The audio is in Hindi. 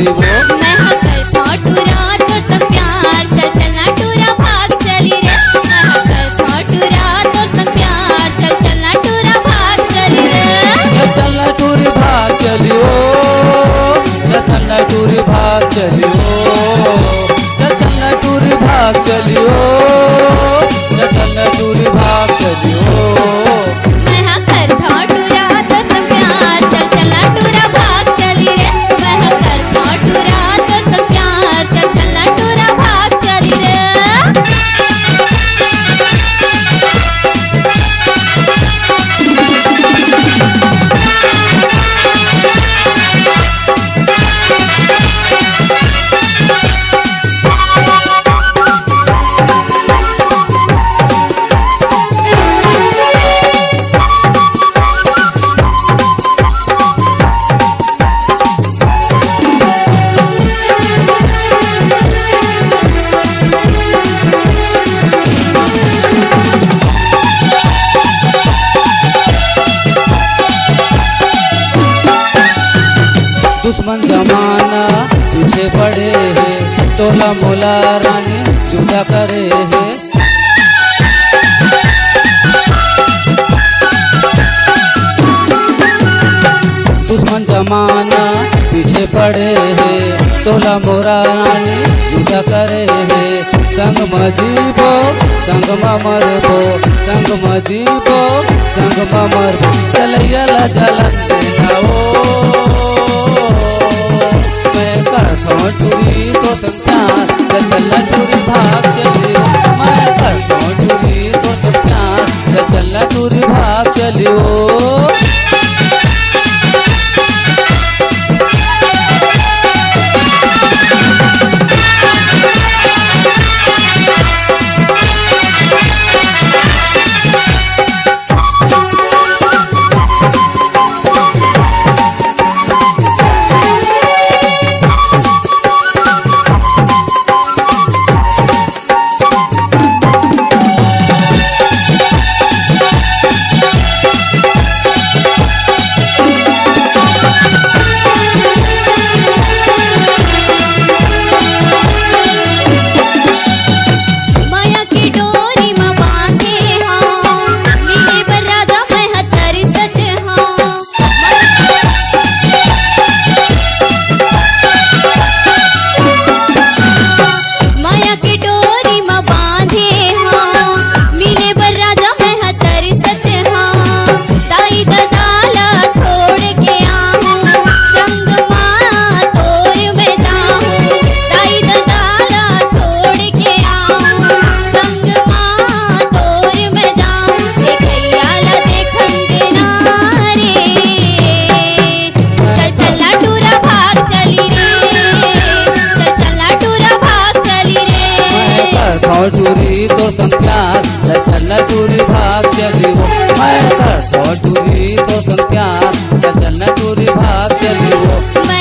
चली वो। मैं हकर छोटूरा तो सब प्यार चल चलना टूरा भाग चली रे। मैं हकर छोटूरा तो सब प्यार चल चलना टूरा भाग चली रे। चलना टूर भाग चली वो। चलना टूर भाग चली वो। चलना टूर भाग चली वो। चलना टूर भाग चली वो। मैं हकर छोटूरा तो सब प्यार चल चलना टूरा भाग चली रे। मैं हकर छोटूरा तो सब प्यार चल चलना टूरा भाग चली रे। दुश्मन जमाना पीछे पड़े है, तोला मोला रानी जुदा करे है। दुश्मन जमाना पीछे पड़े है, तोला मोरा रानी जुदा करे है। संग मजीबो संग मरबो, संग मजीबो संग मरबो, चलैया ला जलन देना मैं करता टूरी तो संप्यार चलना टूरी भाग चली वो। मैं करता टूरी तो संप्यार चलना टूरी भाग चली वो। टूरी तो संप्यार चलना टूरी भाग चली वो। मैं करता टूरी तो संप्यार चलना टूरी भाग चली वो।